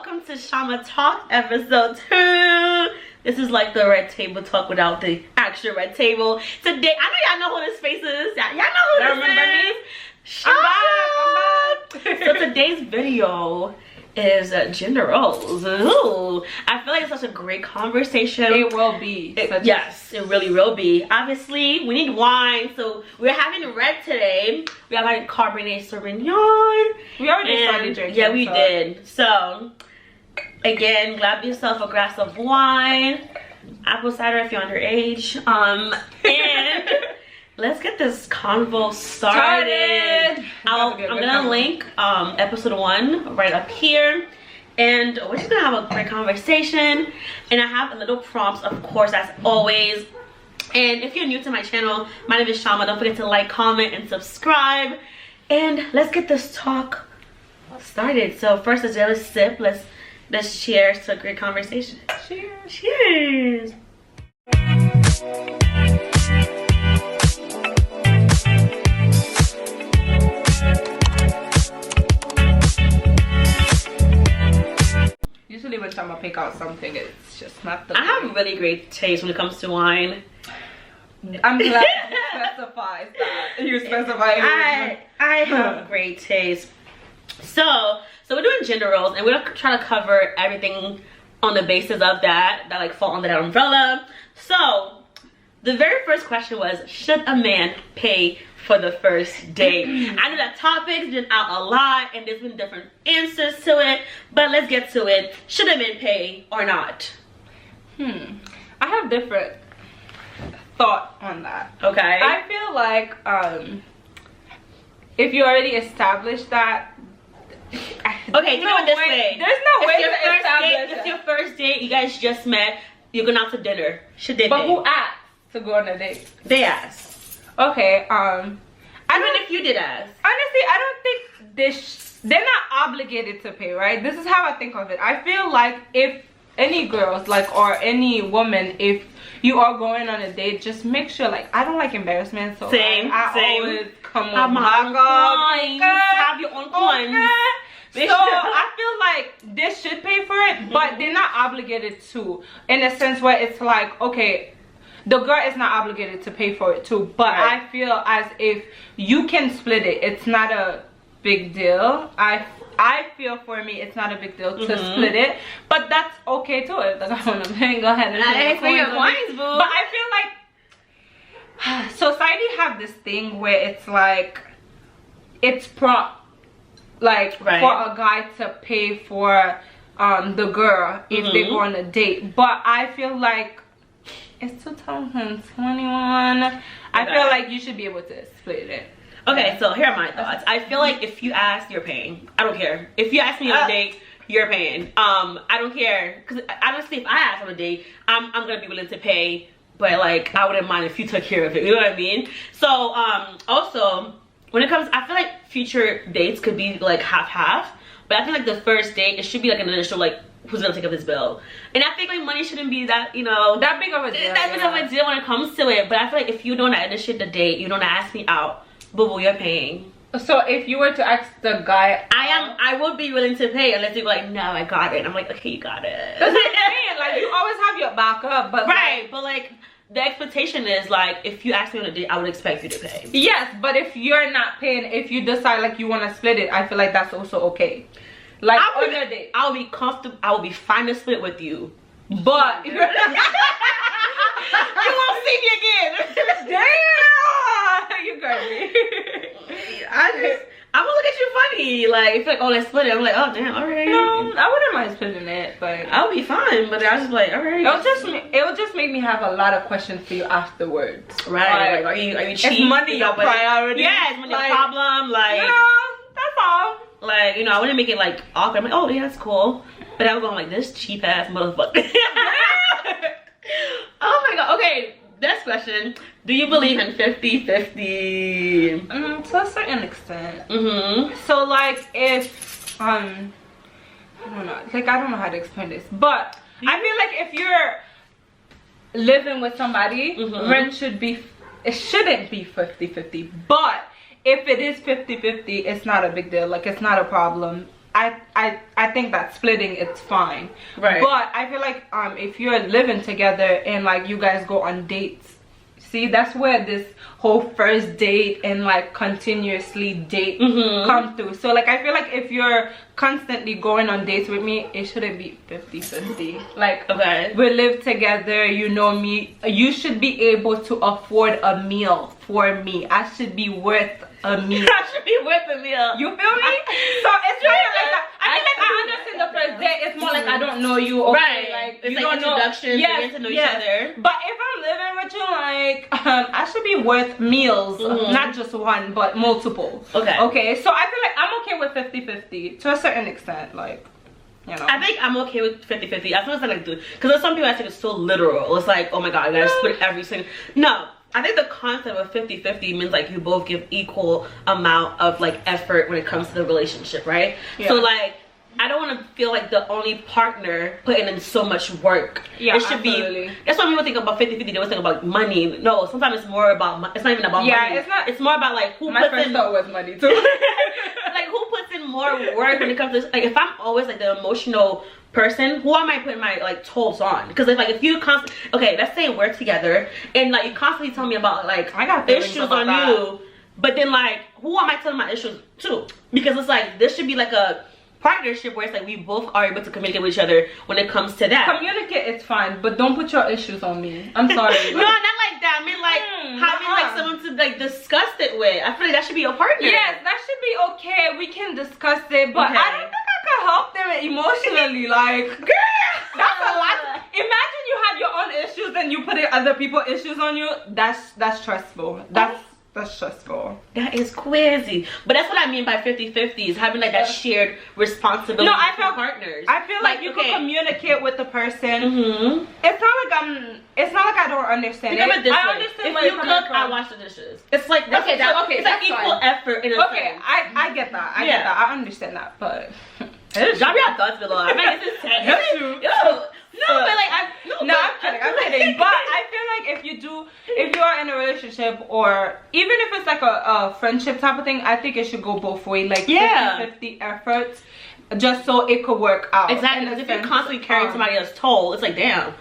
welcome to Shamma Talk episode 2. This is like the red table talk without the actual red table. Today, I know y'all know who this face is. Y'all know who this is. Shamma! I'm back. So today's video is gender roles. Ooh, I feel like it's such a great conversation. It will be. Yes, it really will be. Obviously, we need wine, so we're having red today. We have like Cabernet Sauvignon. We already started drinking. Yeah, we did. So, again, grab yourself a glass of wine, apple cider if you're underage, and let's get this convo started. I'm gonna link episode 1 right up here, and we're just gonna have a great conversation. And I have a little prompts, of course, as always. And if you're new to my channel, my name is Shamma. Don't forget to like, comment, and subscribe. And let's get this talk started. So first, let's get a sip. Let's cheers to a great conversation. Cheers. Cheers. Usually when Shamma pick out something, it's just not the. I have really great taste when it comes to wine. I'm glad you specified that. You specified. I have great taste. So we're doing gender roles, and we're gonna try to cover everything on the basis of that like fall under that umbrella. So the very first question was, should a man pay for the first date? I know that topic's been out a lot and there's been different answers to it, but let's get to it. Should a man pay or not? I have different thought on that. Okay. I feel like if you already established that. Okay, think of it this way. There's no way to establish It's your first date, you guys just met, you're going out to dinner. Should they pay? But who asked to go on a date? They asked. Okay, Even if you did ask. Honestly, I don't think they're not obligated to pay, right? This is how I think of it. I feel like if any girls, like, or any woman, if you are going on a date, just make sure, like, I don't like embarrassment, so same. always come on, have your own coins. So I feel like they should pay for it, but they're not obligated to, in a sense where it's like, okay, the girl is not obligated to pay for it too, but right. I feel as if you can split it. It's not a big deal. I feel for me it's not a big deal to split it, but that's okay too. If the guy wanna pay, go ahead and pay your coins, boo. But I feel like society have this thing where it's like it's like for a guy to pay for the girl if they go on a date, but I feel like it's 2021. I feel like you should be able to split it. Okay, so here are my thoughts. I feel like if you ask, you're paying. I don't care. If you ask me on a date, you're paying. I don't care, because honestly, if I ask on a date, I'm gonna be willing to pay, but like I wouldn't mind if you took care of it. You know what I mean? So also when it comes, I feel like future dates could be like half-half, but I feel like the first date, it should be like an initial like, who's gonna take up this bill? And I think like money shouldn't be that, you know, that big of a deal. That big of a deal when it comes to it. But I feel like if you don't initiate the date, you don't ask me out, boo-boo, you're paying. So if you were to ask the guy, I would be willing to pay unless you're like, no, I got it. And I'm like, okay, you got it. That's what I'm saying. Like, you always have your backup, but right, but like the expectation is like, if you ask me on a date, I would expect you to pay. Yes, but if you're not paying, if you decide like you want to split it, I feel like that's also okay. Like on a date, I would be comfortable. I would be fine to split with you, but you won't see me again. Damn, you got me. I'm gonna look at you funny. Like, if like, oh, let's split it. I'm like, oh damn, alright. No, I wouldn't mind splitting it, but I'll be fine. But I was just like, alright. It would just make me have a lot of questions for you afterwards. Right? Like, are you cheating? Is money your priority? Yeah, it's money your problem. Like, you know, that's all. Like, you know, I wouldn't make it like awkward. I'm like, oh yeah, that's cool. But I was going like, this cheap ass motherfucker. Oh my god. Okay, next question. Do you believe in 50-50? To a certain extent. So like if I don't know, like I don't know how to explain this, but I feel like if you're living with somebody, rent should be, it shouldn't be 50-50, but if it is 50-50, it's not a big deal. Like, it's not a problem I think that splitting it's fine. Right. But I feel like if you're living together and like you guys go on dates, see, that's where this whole first date and like continuously date come through. So like I feel like if you're constantly going on dates with me, it shouldn't be 50-50. Like, okay, we live together, you know me, you should be able to afford a meal for me. I should be worth a meal. I should be worth a meal. You feel me? So it's really like that. I feel like I understand the first date. It's more like I don't know you. Okay, right. Like it's you like don't introductions. Yes, You get to know yes. each other. But if I'm living with you, like I should be worth meals, not just one, but multiple. Okay. Okay. So I feel like I'm okay with 50-50 to a certain extent. Like, you know. I think I'm okay with 50-50. I feel like because there's some people I think it's so literal. It's like, oh my god, I gotta split every single. No. I think the concept of 50-50 means like you both give equal amount of like effort when it comes to the relationship, right? Yeah. So like I don't want to feel like the only partner putting in so much work. Yeah, it should absolutely. be. That's why people think about 50-50. They always think about money. No, sometimes it's more about. It's not even about money. Yeah, it's not. It's more about like who my puts first in. thought was money too. Like who puts in more work when it comes to like if I'm always like the emotional person, who am I putting my like tolls on? Because if you constantly, okay, let's say we're together and like you constantly tell me about like I got issues about on that. you, but then like who am I telling my issues to? Because it's like this should be like a partnership where it's like we both are able to communicate with each other when it comes to that. Communicate, it's fine, but don't put your issues on me. I'm sorry. No, not like that. I mean like having like someone to like discuss it with. I feel like that should be a partner. Yes, that should be okay. We can discuss it, but Okay. I don't think I can help them emotionally. Like, that's a lot. Imagine you have your own issues and you put other people's issues on you. That's stressful. That's stressful. That is crazy. But that's what I mean by 50-50 is having like that shared responsibility between partners. I feel like you can communicate with the person. It's not like I don't understand it. I understand if you cook, I wash the dishes. It's like that's it's like equal effort in a sense. I get that. I get that. I understand that, but drop your thoughts below. I mean, it's insane. That's true. No, but like I'm kidding. But I feel like if you are in a relationship or even if it's like a friendship type of thing, I think it should go both ways. Like 50-50 efforts, just so it could work out. Exactly. Because if you're constantly carrying somebody else's toll, it's like damn.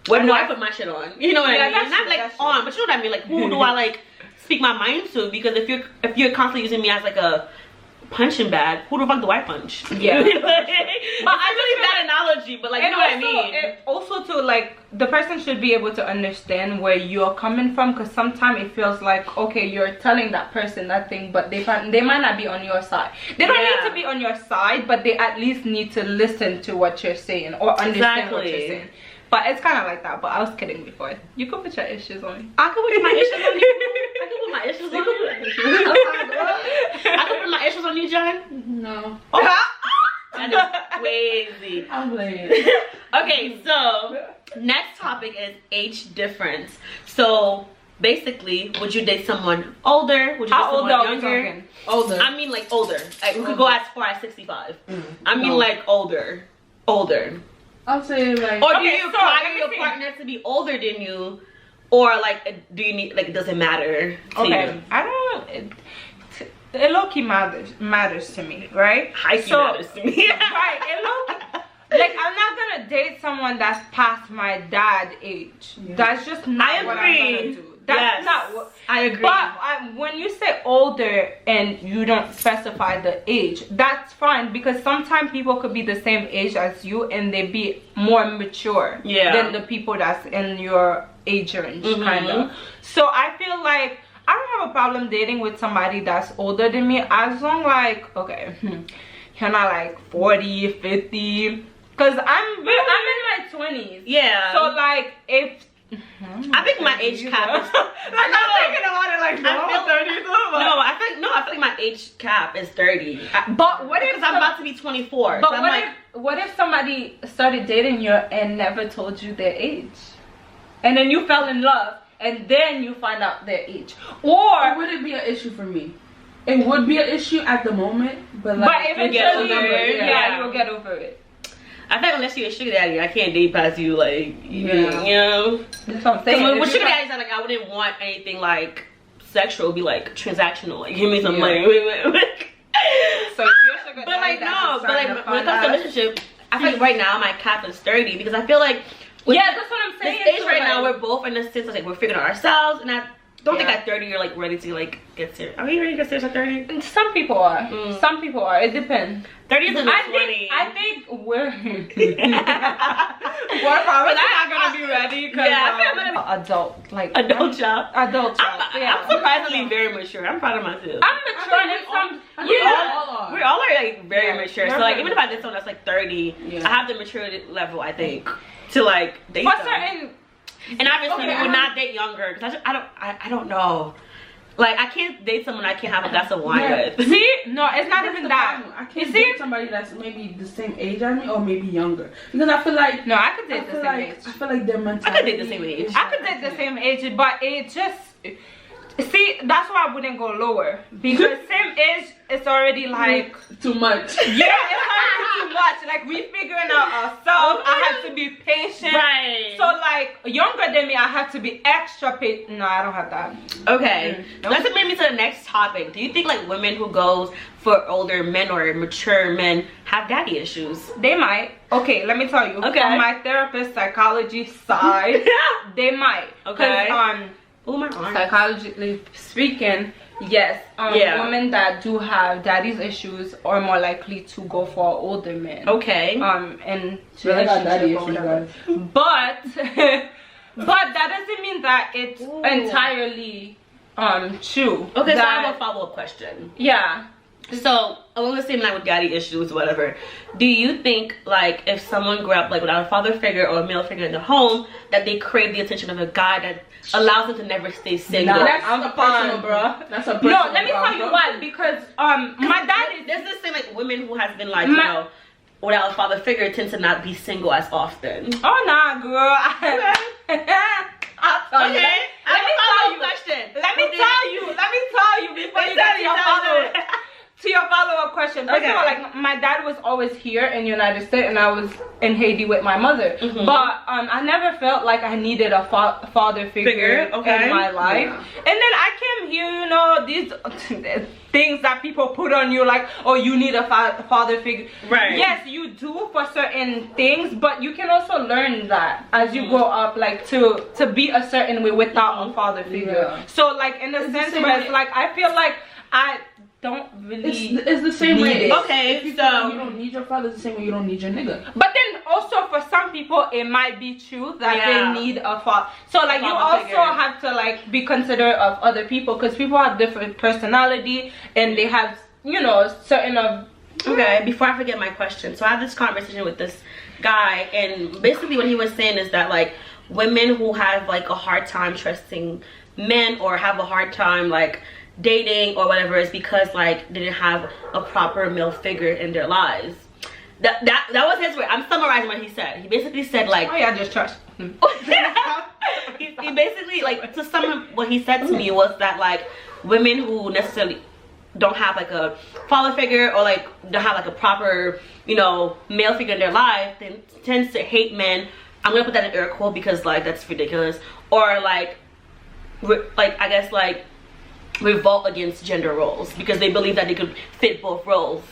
Where do I put my shit on? You know what I mean? Not like on, but you know what I mean. Like who do I like speak my mind to? Because if you're constantly using me as like a punching bag, who the fuck do I punch? Yeah. But I really bad analogy, but like you know what I mean. It also to like the person should be able to understand where you're coming from, because sometimes it feels like okay, you're telling that person that thing, but they might not be on your side. They don't need to be on your side, but they at least need to listen to what you're saying or understand what you're saying. But it's kind of like that. But I was kidding before. You could put your issues on me. I could put my issues on you. I could put my issues on you. I could put my issues on you, John. No. Oh, that is crazy. I'm playing. Okay, so next topic is age difference. So basically, would you date someone older? Would you date someone younger? Older. I mean like older. Like, we could go as far as 65. I mean like older. I'll say like. Or do you require your partner to be older than you, or like do you need like does it matter to you? I don't. It low-key matters to me, right? High-key matters to me. Right. It low-key. Like I'm not gonna date someone that's past my dad age. Yeah. That's just not what I'm gonna do. That's not what I agree. But when you say older and you don't specify the age, that's fine, because sometimes people could be the same age as you and they be more mature than the people that's in your age range, kind of. So I feel like I don't have a problem dating with somebody that's older than me, as long like you're not like 40, 50, because I'm in my 20s. Yeah. So like if I think my age cap is like I'm thinking about it like I feel like my age cap is 30. But what if I'm about to be 24? But so what if somebody started dating you and never told you their age, and then you fell in love and then you find out their age? Or would it be an issue for me? It would be an issue at the moment, but eventually you will get over it. I think unless you're a sugar daddy, I can't date past you, like, you know. That's what I'm saying. With sugar daddies, like, I wouldn't want anything, like, sexual, be, like, transactional. Like, give me some money. So if you're sugar But daddy, like that's no, a but sign like of when it fun comes to ass. relationship, I feel like right now my cap is 30 because I feel like with Yeah, that's what I'm saying. this age too, right like- now we're both in the sense of like we're figuring out ourselves, and I don't think Yeah. at 30 you're like ready to like get serious. Are you ready to get serious at 30? Some people are. Mm. Some people are. It depends. 30 is in the 20s. I think we're probably not gonna be ready because Yeah, I feel like adult, like adult child. adult child. I'm surprisingly very mature. I'm proud of myself. I'm mature in some. we Yeah. all are. We all are like very Yeah, mature. we're So like very even if I did something that's like 30, Yeah. I have the maturity level I think to like date For someone. certain. And obviously Okay, we would not date younger because I don't know. Like I can't date someone I can't have a glass of wine Yeah. with. See, no, it's not That's even the that. problem. I You can't see? date somebody that's maybe the same age as me or maybe younger because I feel like No, I could I date the feel same like age. I feel like their mentality. I could date the same age. is I could date the same age, but it just. See, that's why I wouldn't go lower because same age, it's already like. too much. Yeah, it's already too much. Like we figuring out ourselves. I have to be patient. Right. So like younger than me, I have to be extra patient. No, I don't have that. Okay, Nope. let's bring me to the next topic. Do you think like women who goes for older men or mature men have daddy issues? They might. Okay, let me tell you. Okay. From my therapist psychology side, they might. Okay. 'Cause, Oh my arm. psychologically speaking, yes, Yeah. women that do have daddy's issues are more likely to go for older men. Okay. And Yeah, I got daddy relationship or issues, whatever. guys. But but that doesn't mean that it's Ooh. entirely true. Okay, so I That- have a follow-up question. yeah. So along the same line with daddy issues, whatever, do you think like if someone grew up like without a father figure or a male figure in the home, that they crave the attention of a guy that allows them to never stay single? Nah, That's I'm a fine, personal, bro. That's a personal. No, let me tell you problem. why. Because my dad is. There's this thing like women who has been like, you know, without a father figure tend to not be single as often. Oh nah, girl. I'll tell you. Okay, I have a follow-up question. Let me tell you before you get to your follow-up. To your follow-up question, first Okay. of all, like my dad was always here in the United States, and I was in Haiti with my mother. Mhm. But I never felt like I needed a father figure okay. in my life. Yeah. And then I came here, you know, these things that people put on you, like, oh, you need a father figure. Right. Yes, you do for certain things, but you can also learn that as you grow up, like to be a certain way without a father figure. Yeah. So, like in the It's the sense same where it's way. like I feel like I don't really. It's the same need way. it. Okay, If you so- feel like you don't need your father, it's the same way you don't need your nigga. But then also for some people it might be true that Yeah. they need a father. So like you Father also figure. have to like be considerate of other people because people have different personality and they have, you know, certain of. Okay, before I forget my question, so I had this conversation with this guy, and basically what he was saying is that like women who have like a hard time trusting men or have a hard time like dating or whatever is because like they didn't have a proper male figure in their lives. That was his way. I'm summarizing what he said. He basically said like, Oh yeah, just trust. he basically like to sum up what he said to me was that like women who necessarily don't have like a father figure or like don't have like a proper, you know, male figure in their life, then tends to hate men. I'm gonna put that in air quote because like that's ridiculous, or like I guess like revolt against gender roles because they believe that they could fit both roles.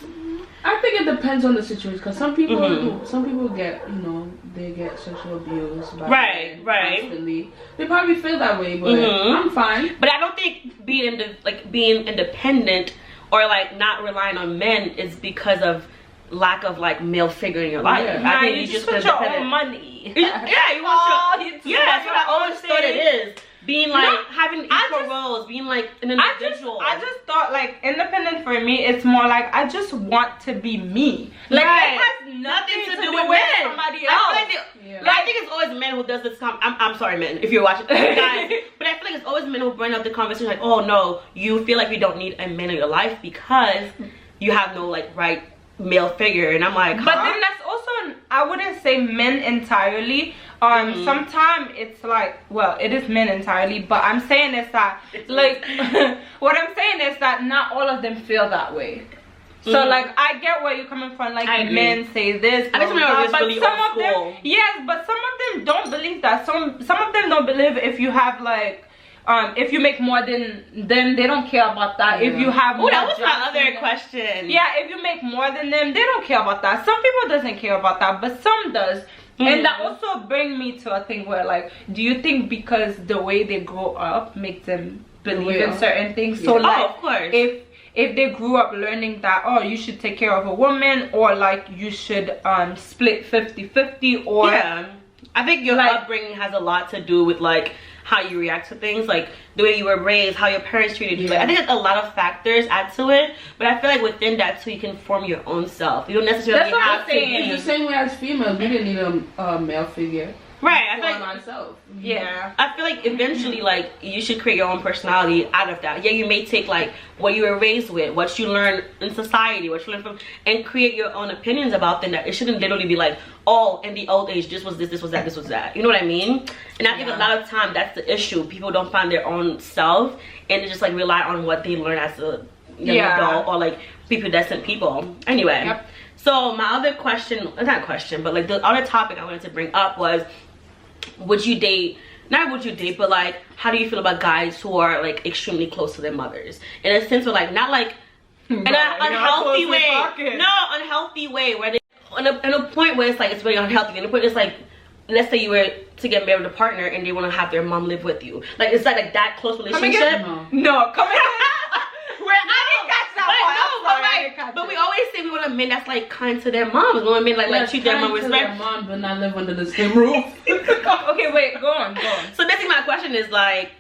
I think it depends on the situation because some people Mhm. some people get, you know, they get sexual abuse by Right, men right. constantly. They probably feel that way, but Mhm. I'm fine. But I don't think being being independent or like not relying on men is because of lack of like male figure in your life. Yeah. I Nah, think you just put put your own money. Yeah, you want your, you yeah, that's what I always thought it is. Being like No, having I equal just- roles, being like an I individual. just thought like independent for me it's more like I just want to be me. Like Right. it has nothing to do with men. somebody I else. feel like Yeah. I think it's always men who does this. I'm sorry, men, if you're watching, guys. But I feel like it's always men who bring up the conversation like, oh no, you feel like you don't need a man in your life because you have no like right male figure, and I'm like, But huh? then that's also I wouldn't say men entirely. Sometimes it's like, well, it is men entirely, but I'm saying is that like what I'm saying is that not all of them feel that way. So like I get where you're coming from, like I agree. men say this, I just blah, know blah, it's but really some old of them, school. yes, but some of them don't believe that. Some of them don't believe if you have like if you make more than them, they don't care about that. If you have more, that was my other question. Yeah, if you make more than them, they don't care about that. Some people doesn't care about that, but some does. And that also brings me to a thing where, like, do you think because the way they grow up makes them believe in certain things? So like, of course, if they grew up learning that, oh, you should take care of a woman, or like you should split 50-50, or I think your upbringing has a lot to do with like how you react to things, like the way you were raised, how your parents treated you. Like, I think a lot of factors add to it, but I feel like within that too, you can form your own self. You don't necessarily have to be. It's the same way as females. We didn't need a male figure. Right, I feel like myself. Yeah, I feel like eventually, like, you should create your own personality out of that. Yeah, you may take like what you were raised with, what you learn in society, what you learn from, and create your own opinions about them. That it shouldn't literally be like, oh, in the old age, this was this, this was that, this was that. You know what I mean? And I think a lot of time that's the issue. People don't find their own self, and they just like rely on what they learn as a young adult, or like prepubescent people. Anyway, so my other question, not question, but like the other topic I wanted to bring up was, would you date, not would you date, but like, how do you feel about guys who are like extremely close to their mothers, in a sense of like, not like in an unhealthy way, no, unhealthy way, where they in a point where it's like it's very unhealthy, and the point is like, let's say you were to get married with a partner and they want to have their mom live with you, like it's like that close relationship. No, come again. But we always say we want a man that's like kind to their moms. We want men like treat their mom with respect. Their mom, but not live under the same roof. Okay, wait, go on. So basically, my question is like,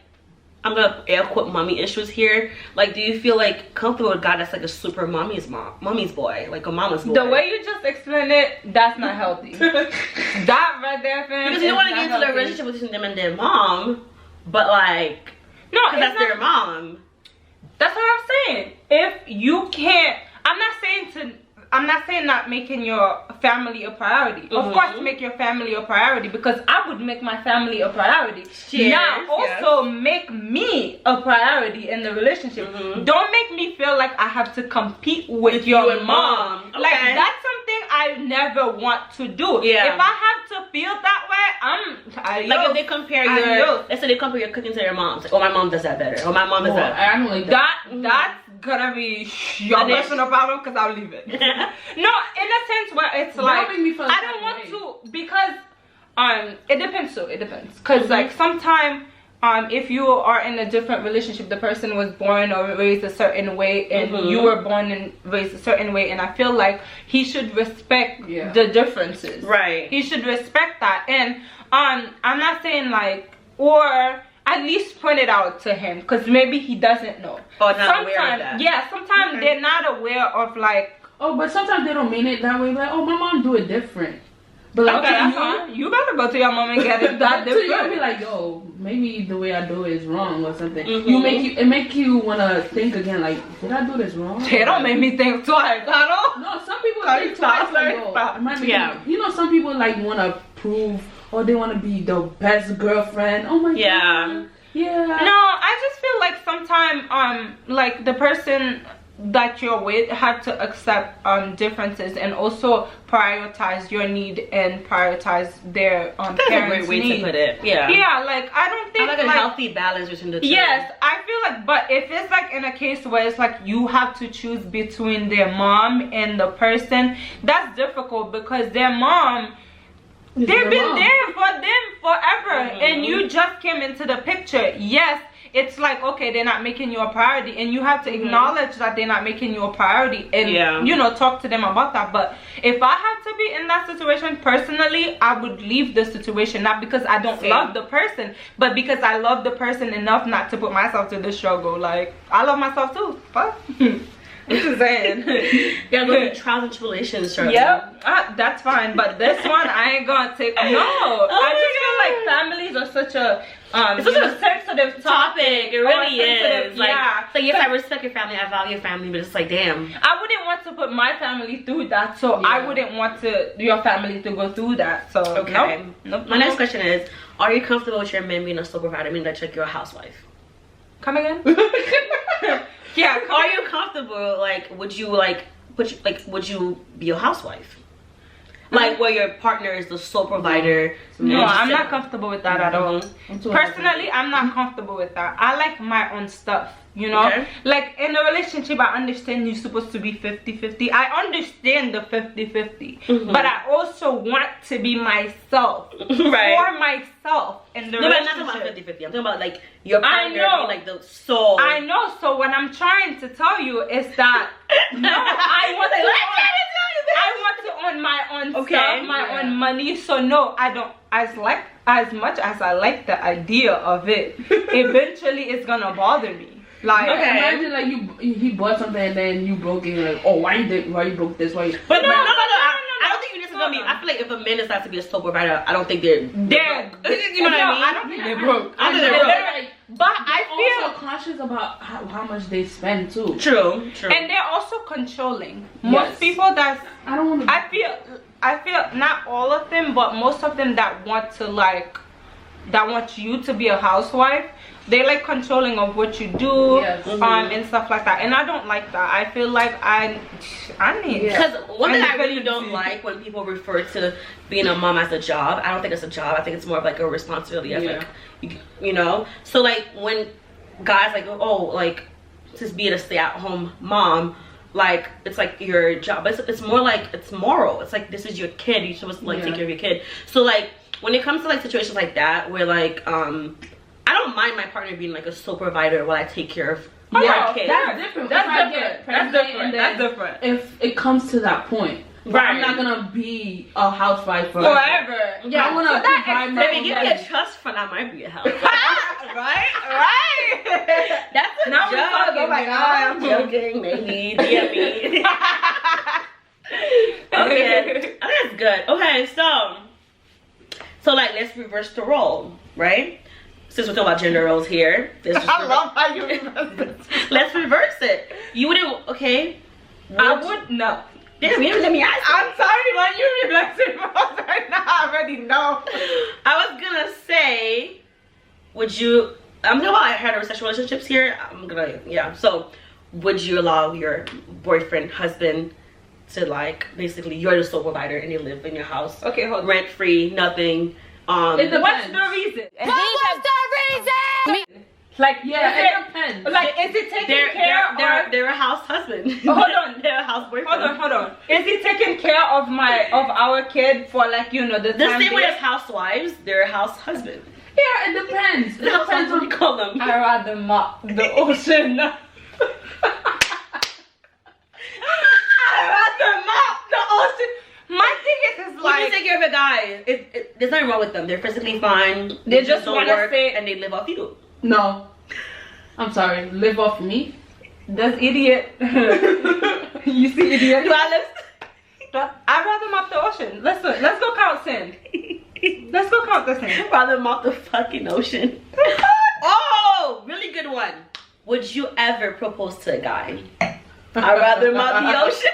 I'm gonna air quote mommy issues here. Like, do you feel like comfortable with a guy that's like a super mommy's boy, like a mama's boy? The way you just explained it, that's not healthy. That right there, fam. Because you don't want to get into the relationship between them and their mom, but like, no, because that's their mom. That's what I'm saying. If you can't, I'm not saying not making your family a priority. Of course, make your family a priority, because I would make my family a priority. Now, also make me a priority in the relationship. Don't make me feel like I have to compete with your mom. Like, that's something I never want to do. If I have to feel that way, like if they compare let's say they compare your cooking to your mom's, like, oh, my mom does that better, or my mom does that. I don't like that. That's gonna be your personal problem, because I'll leave it. No, in a sense where it's like, I don't want to, because it depends. It depends, because like sometimes if you are in a different relationship, the person was born or raised a certain way, and you were born and raised a certain way, and I feel like he should respect the differences. Right, he should respect that. And I'm not saying like, or at least point it out to him, because maybe he doesn't know. Or not aware of that. Yeah, sometimes they're not aware of like, oh, but sometimes they don't mean it that way. Like, oh, my mom do it different. But like, you gotta go to your mom and get it that different. You'll be like, yo, maybe the way I do it is wrong or something. It make you wanna think again. Like, did I do this wrong? It don't make me think twice. I don't. No, some people think twice. Like, you know, some people like wanna prove, or they wanna be the best girlfriend. Oh my god. Yeah. No, I just feel like sometimes like the person that you're with have to accept differences, and also prioritize your need and prioritize their that's parents' a great way need. to put it. Yeah, like I don't think like a healthy balance between the two. Yes, I feel like, but if it's like in a case where it's like you have to choose between their mom and the person, that's difficult, because their mom, they've been there for them forever, and you just came into the picture. Yes, it's like, okay, they're not making you a priority, and you have to acknowledge that they're not making you a priority, and you know, talk to them about that. But if I have to be in that situation personally, I would leave the situation, not because I don't love the person, but because I love the person enough not to put myself to the struggle. Like, I love myself too. Fuck. I'm just saying. You gotta go through trials and tribulations, Charlie. Yep, that's fine. But this one, I ain't gonna take. No, I just feel like families are such a it's such a sensitive topic. It really is. Like, so yes, I respect your family, I value your family, but it's like, damn, I wouldn't want to put my family through that, so I wouldn't want your family to go through that. So okay. Nope. My next question is, are you comfortable with your man being a sole provider? I mean, that you're a housewife. Come again? Yeah, are you comfortable? Like, would you would you be a housewife? Like where your partner is the sole provider. No, I'm not comfortable with that at all. Personally, I'm not comfortable with that. I like my own stuff, you know? Okay. Like in a relationship, I understand you're supposed to be 50-50. I understand the 50-50. But I also want to be myself. For myself in the relationship. I'm not talking about 50-50. I'm talking about like your partner being like the soul. I know. So what I'm trying to tell you is that no, I want to own my own stuff, my own money. So no, I don't. As much as I like the idea of it, eventually it's gonna bother me. Like imagine like he bought something and then you broke it. Like, oh, why you broke this? Why? But no. I don't think this is gonna be. I feel like if a man decides to be a sole provider, I don't think they're you know what I mean? I don't think they're broke. I think they're broke. But I feel also conscious about how much they spend too. True. And they're also controlling. Most people I don't want to. I feel not all of them, but most of them that want you to be a housewife, they like controlling of what you do, and stuff like that. And I don't like that. I feel like I need. Because one thing I really don't like when people refer to being a mom as a job. I don't think it's a job. I think it's more of like a responsibility. As like you know. So like when guys like like just being a stay-at-home mom. Like it's like your job, but it's more like it's moral. It's like this is your kid, you're supposed to like take care of your kid. So like when it comes to like situations like that where like I don't mind my partner being like a sole provider while I take care of my kid. That's different. That's different. If it comes to that point, I'm not gonna be a housewife forever. Yeah, I wanna provide my own give me a trust fund. I might be a housewife. right. That's a now joke. Oh my god, I'm joking. Maybe DM me. Okay, that's good. Okay, so like let's reverse the role, right? Since we're talking about gender roles here, I love how you reverse it. Let's reverse it. You wouldn't. Okay. I would no. Damn, you didn't let me ask. I'm sorry, like you reverse it right now. I already know. I was gonna say, would you? I'm talking about heterosexual relationships here. So, would you allow your boyfriend, husband, to like basically you're the sole provider and you live in your house, okay, hold on, rent free, nothing? What's the reason? What's the reason? Like it depends. Like is it taking care of? They're a house husband. Hold on, they're a house boyfriend. Hold on. Is he taking care of our kid for like the same way as housewives? They're a house husband. Yeah, it depends. It depends what you call them. I rather mop the ocean. I rather mop the ocean. My thing is like, you take care of a guy. There's nothing wrong with them. They're physically fine. They just want to work stay and they live off you. No, I'm sorry. Live off me. That's idiot. You see, idiot. I'd rather mop the ocean. Let's go count sand. Let's go count the sand. Rather mop the fucking ocean. Oh, really good one. Would you ever propose to a guy? I'd rather mop the ocean.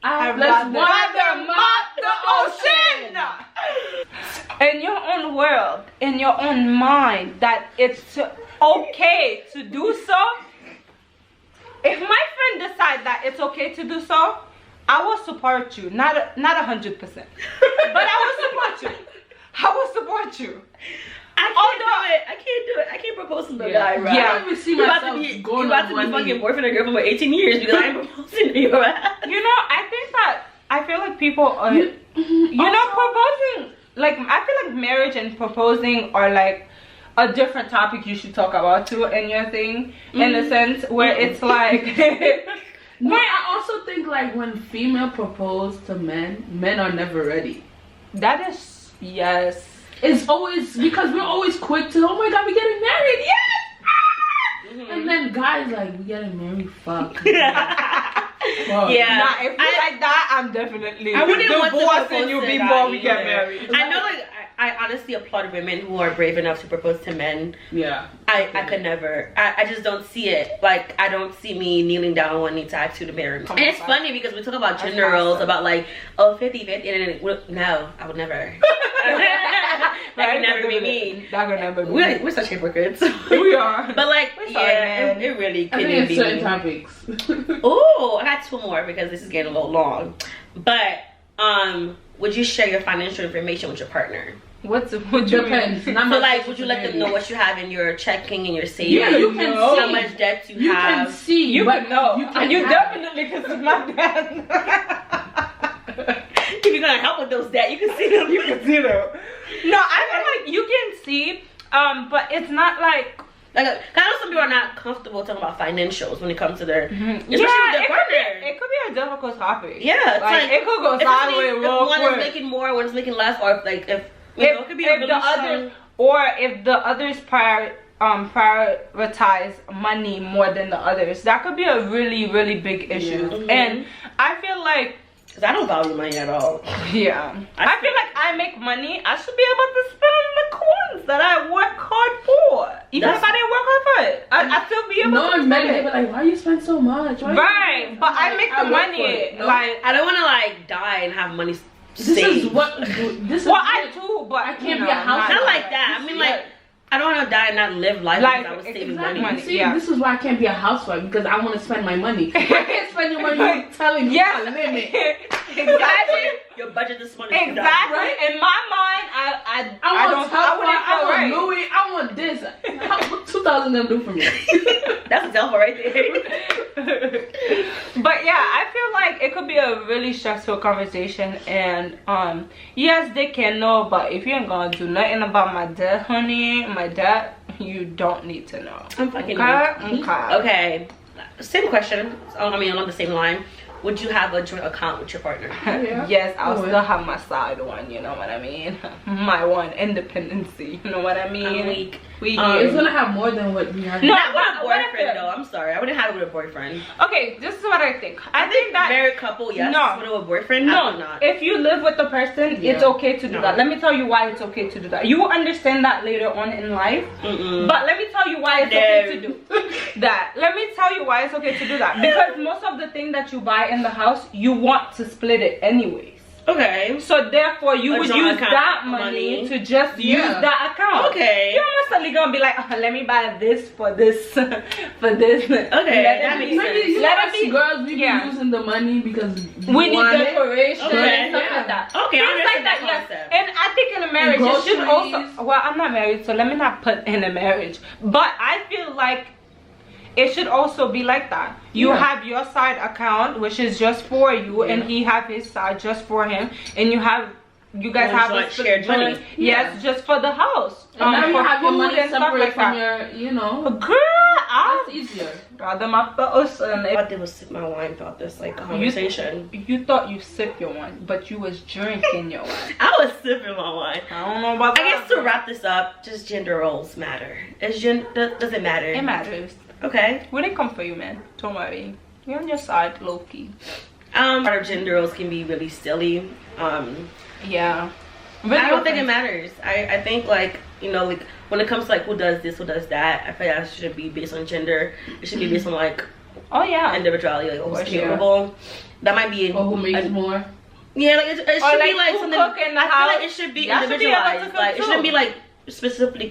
I'd rather mop the ocean. In your own world, in your own mind, that it's okay to do so. If my friend decides that it's okay to do so, I will support you. Not 100%, but I will support you. I will support you. I can't do it. I can't propose to the guy, right? Yeah, I don't even see myself going about to be fucking boyfriend or girlfriend for 18 years because I ain't proposing to you, right? You know, I feel like people are, proposing. Like I feel like marriage and proposing are like a different topic you should talk about too in your thing, in a sense where it's like. No, I also think like when female propose to men are never ready. That is, yes. It's always because we're always quick to, oh my god, we're getting married, yes! And then guys like, we getting married, fuck. Yeah. Nah, if you like that, I'm definitely. I wouldn't want to propose you to before we get married. I know, like, I honestly applaud women who are brave enough to propose to men. Yeah. I could never. I just don't see it. Like, I don't see me kneeling down one knee to ask you to marry me. And it's funny because we talk about gender roles, about like, 50-50, and no, I would never. That could never be me. That could never be. We're such hypocrites. We are. But like, yeah, it really couldn't be certain me. Topics. Oh, I got two more because this is getting a little long. But would you share your financial information with your partner? What depends. So like, would you let them know what you have in your checking and your savings? Yeah, you can know see how much debt you have. You can see. You can know. You definitely can see my debt. If you're gonna help with those debt, you can see them. You can see them. No, I feel like you can see, but it's not like. Like, I know some people are not comfortable talking about financials when it comes to their, especially with their partner. It could be a difficult topic. Yeah, it's like it could go sideways real quick. One is making more, one is making less, or if it could be a really strong... Or if the others prioritize money more than the others, that could be a really, really big issue. Yeah. And I feel like, because I don't value money at all. Yeah. I feel like I make money, I should be able to spend on the coins that I work hard for. Even if I didn't work hard for it, I still be able to spend it. They were like, why you spend so much? Right, but I make the money. Like, I don't want to like die and have money saved. I do, but I can't be a house. Not like that. I mean, like, I don't want to die and not live life because I was saving money. See, this is why I can't be a housewife, because I want to spend my money. I can't spend your money. You're telling me a limit. Exactly. Your budget this month. Exactly. Right? In my mind, I want Louis. I want this. What 2,000 gonna do for me? That's a Delphi right there. But yeah, I feel like it could be a really stressful conversation, and yes, they can know, but if you ain't gonna do nothing about my debt, honey, you don't need to know. I'm fucking okay. Same question. I mean, along the same line. Would you have a joint account with your partner? Yeah. Yes, I'll still have my side one, you know what I mean? My one, independency, you know what I mean? I'm weak. It's gonna have more than what we have. No, not with a boyfriend though. I'm sorry, I wouldn't have it with a boyfriend. Okay, this is what I think. I think that married couple, yes. No, with a boyfriend, no. Not. If you live with the person, it's okay to do that. Let me tell you why it's okay to do that. You will understand that later on in life. But let me tell you why it's okay to do that. Let me tell you why it's okay to do that. Because most of the things that you buy in the house, you want to split it anyways. Okay. So therefore, you would use that money to just use that account. Okay. You're not suddenly gonna be like, oh, let me buy this for this, for this. Okay. That makes sense. Let us girls be using the money because we need decoration and stuff like that. Okay. Things like that. Yes. And I think in a marriage, it should also. Well, I'm not married, so let me not put in a marriage. But I feel like it should also be like that. You have your side account, which is just for you, and he have his side just for him, and you guys have a shared money. Yes, just for the house. And now you have your money and stuff separate like from that. your, Girl, it's easier. Rather my ocean. I thought they was sip my wine throughout this like conversation. You thought you sip your wine, but you was drinking your wine. I was sipping my wine. I don't know about that. I guess to wrap this up, just gender roles matter. Does it matter? It matters. Okay. We didn't come for you, man. Don't worry. You're on your side, low-key. Part of gender roles can be really silly. Yeah. Really I don't think it matters. I think like, like when it comes to like who does this, who does that, I feel like that should be based on gender. It should be based on like individuality, like who's capable. That might be or who makes more. Yeah, like it should be like something. I feel like it should be individualized. Like it shouldn't be like specifically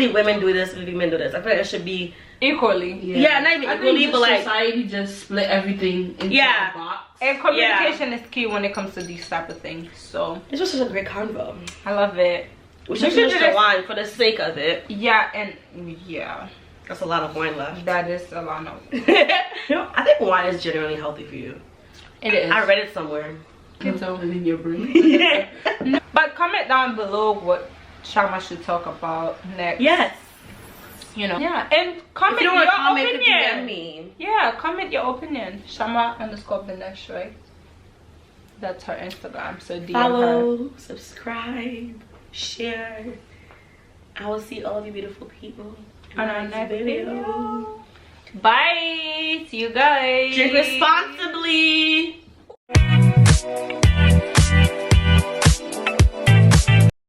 women do this, specifically men do this. I feel like it should be equally. Yeah, not even equally, but like society just split everything into a box. And communication is key when it comes to these type of things. So this was such a great convo. I love it. We should finish the wine for the sake of it. Yeah, and that's a lot of wine left. That is a lot of. I think wine is generally healthy for you. It is. I read it somewhere. It's only in your brain. But comment down below what Shamma should talk about next. Yes. Yeah, and comment your opinion. Me. Yeah, comment your opinion. Shamma_Benesh, right? That's her Instagram. So DM follow, subscribe, share. I will see all of you beautiful people on our next video. Bye. See you guys. Drink responsibly.